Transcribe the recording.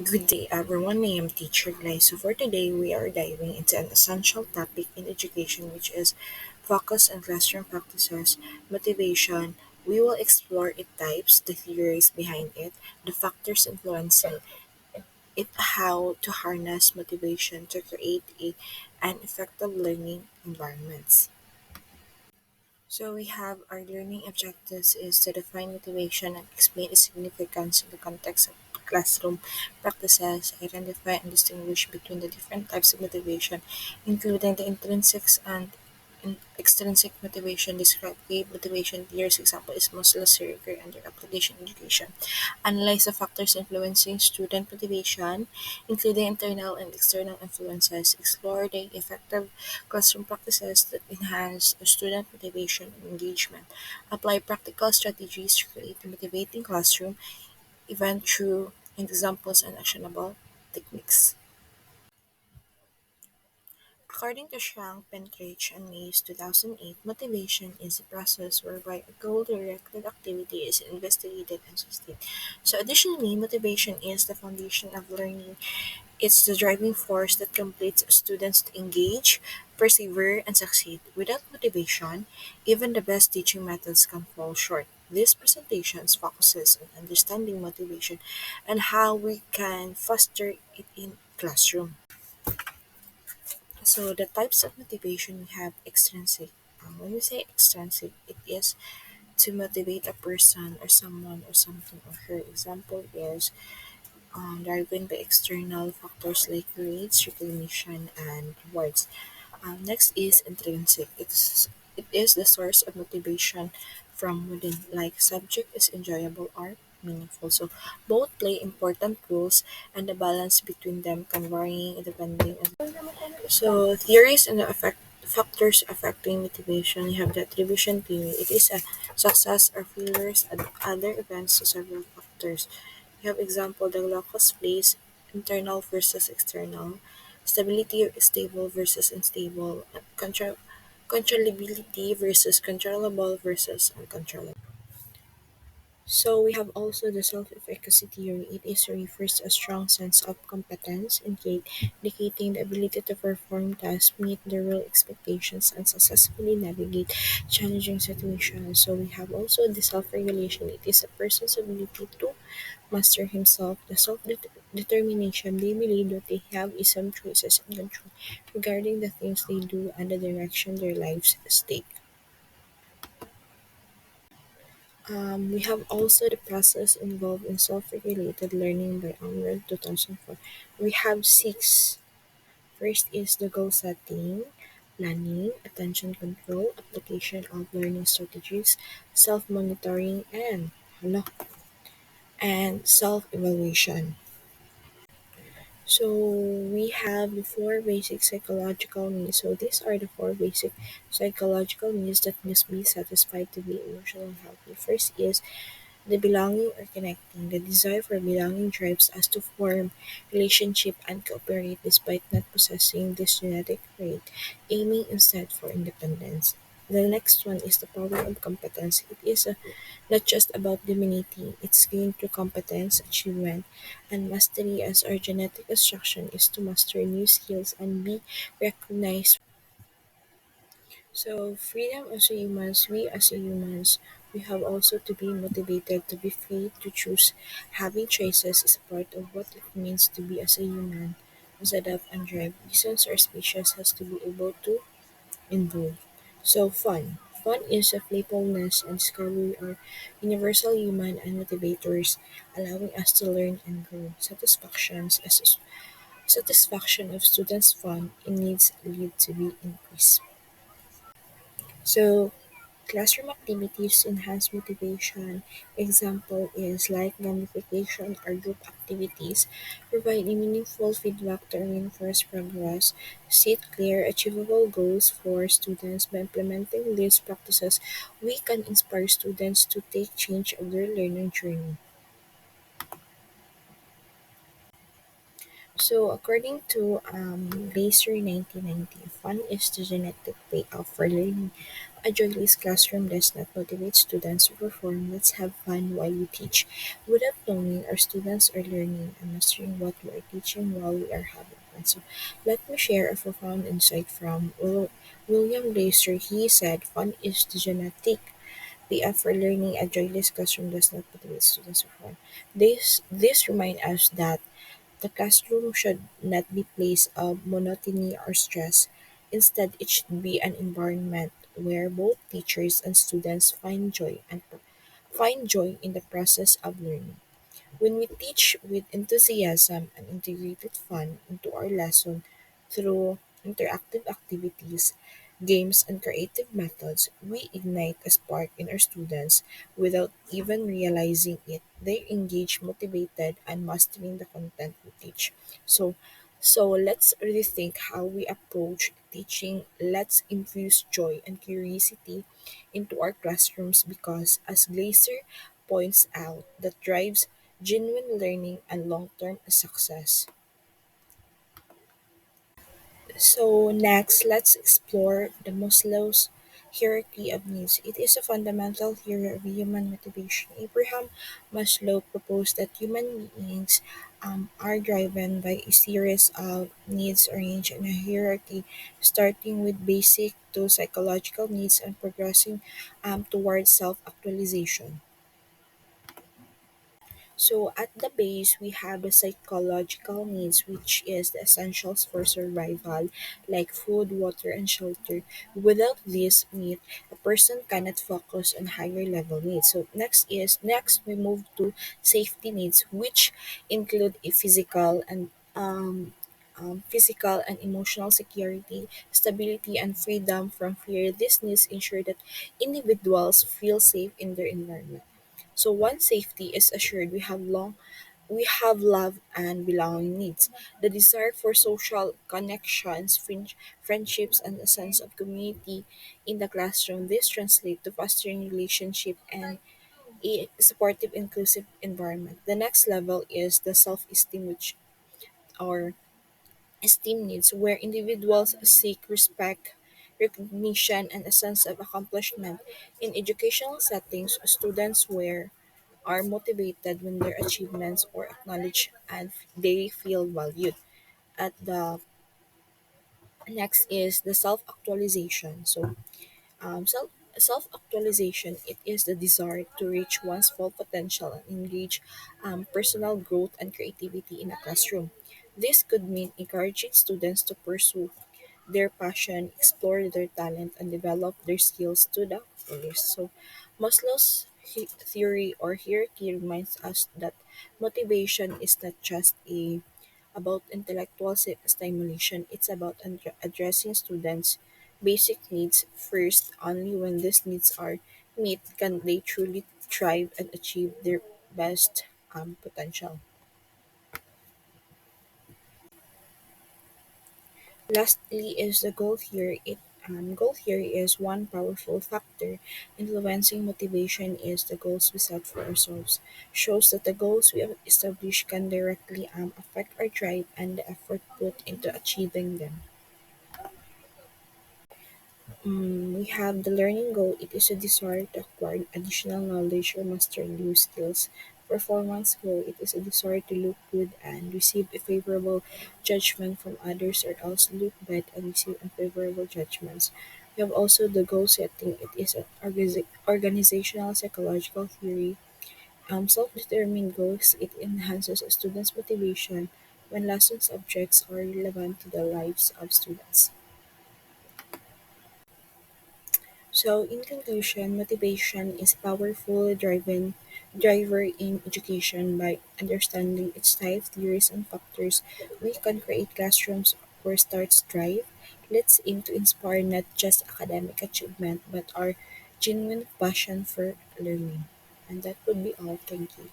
Good day, everyone. I am Teacher Glay. So, for today, we are diving into an essential topic in education, which is focus on classroom practices, motivation. We will explore its types, the theories behind it, the factors influencing it, how to harness motivation to create an effective learning environments. So we have our learning objectives is to define motivation and explain its significance in the context of classroom practices, identify and distinguish between the different types of motivation, including the intrinsic and extrinsic motivation, describe key motivation theories. Example is Maslow's hierarchy under application education. Analyze the factors influencing student motivation, including internal and external influences. Explore the effective classroom practices that enhance student motivation and engagement. Apply practical strategies to create a motivating classroom event through examples and actionable techniques. According to Shank, Pentrich, and Mays 2008, motivation is a process whereby a goal-directed activity is investigated and sustained. So additionally, motivation is the foundation of learning. It's the driving force that completes students to engage, persevere, and succeed. Without motivation, even the best teaching methods can fall short. This presentation focuses on understanding motivation and how we can foster it in classroom. So the types of motivation we have extrinsic. When we say extrinsic, it is to motivate a person or someone or something or her. Example is driven by external factors like grades, recognition, and rewards. Next is intrinsic. It is the source of motivation from within, like subject is enjoyable or meaningful. So both play important roles, and the balance between them can vary depending on. So theories and the factors affecting motivation. You have the attribution theory. It is a success or failures and other events to several factors. You have example the locus place, internal versus external, stability stable versus unstable, controllability versus controllable versus uncontrollable. So we have also the self-efficacy theory. It is refers to a strong sense of competence, indicating the ability to perform tasks, meet the role expectations, and successfully navigate challenging situations. So we have also the self-regulation. It is a person's ability to master himself. The self-determination. They believe that they have is some choices and control regarding the things they do and the direction their lives take. We have also the process involved in self-regulated learning by Arnold 2004. We have six. First is the goal setting, planning, attention control, application of learning strategies, self-monitoring, and self-evaluation. So we have the four basic psychological needs. So these are the four basic psychological needs that must be satisfied to be emotionally healthy. First is the belonging or connecting. The desire for belonging drives us to form relationship and cooperate despite not possessing this genetic trait, aiming instead for independence. The next one is the power of competence. It is not just about dominating, it's gained through competence, achievement, and mastery as our genetic instruction is to master new skills and be recognized. So freedom as a humans, we as a humans, we have also to be motivated to be free to choose. Having choices is a part of what it means to be as a human. As adapt and drive, reasons our species has to be able to involve. So fun. Fun is a playfulness and discovery are universal human and motivators, allowing us to learn and grow. Satisfaction of students' fun and needs lead to be increased. So classroom activities enhance motivation. Example is like gamification or group activities, provide meaningful feedback to reinforce progress, set clear, achievable goals for students. By implementing these practices, we can inspire students to take change of their learning journey. So, according to Glaser 1990, fun is the genetic payoff for learning. A joyless classroom does not motivate students to perform. Let's have fun while we teach. Without knowing, our students are learning and mastering what we are teaching while we are having fun. So, let me share a profound insight from William Glaser. He said, "Fun is the genetic PF for learning. A joyless classroom does not motivate students to perform." This reminds us that the classroom should not be place of monotony or stress. Instead, it should be an environment where both teachers and students find joy in the process of learning. When we teach with enthusiasm and integrated fun into our lesson through interactive activities, games, and creative methods, we ignite a spark in our students without even realizing it. They engage, motivated, and mastering the content we teach. So, so let's rethink how we approach teaching. Let's infuse joy and curiosity into our classrooms because, as Glaser points out, that drives genuine learning and long-term success. So next, let's explore the Maslow's hierarchy of needs. It is a fundamental theory of human motivation. Abraham Maslow proposed that human beings are driven by a series of needs arranged in a hierarchy, starting with basic to psychological needs and progressing towards self-actualization. So at the base, we have the psychological needs, which is the essentials for survival, like food, water, and shelter. Without this need, a person cannot focus on higher level needs. So next we move to safety needs, which include a physical and emotional security, stability, and freedom from fear. These needs ensure that individuals feel safe in their environment. So once safety is assured, we have love and belonging needs. The desire for social connections, friendships, and a sense of community in the classroom. This translates to fostering relationship and a supportive, inclusive environment. The next level is the self-esteem, which or esteem needs, where individuals seek respect, recognition, and a sense of accomplishment. In educational settings, students are motivated when their achievements are acknowledged and they feel valued. At the next is the self-actualization. So, self-actualization it is the desire to reach one's full potential and engage personal growth and creativity in a classroom. This could mean encouraging students to pursue their passion, explore their talent, and develop their skills to the fullest. So, Maslow's theory or hierarchy reminds us that motivation is not just about intellectual stimulation. It's about addressing students' basic needs first. Only when these needs are met can they truly thrive and achieve their best potential. Lastly is the goal theory. Goal theory is one powerful factor influencing motivation is the goals we set for ourselves. Shows that the goals we have established can directly affect our drive and the effort put into achieving them. We have the learning goal. It is a desire to acquire additional knowledge or master new skills. Performance goal. It is a desire to look good and receive a favorable judgment from others or else look bad and receive unfavorable judgments. We have also the goal setting. It is an organizational psychological theory. Self-determined goals. It enhances a student's motivation when lessons objects are relevant to the lives of students. So, in conclusion, motivation is a powerful driver in education. By understanding its type, theories, and factors, we can create classrooms where starts thrive. Let's aim to inspire not just academic achievement, but our genuine passion for learning. And that would be all. Thank you.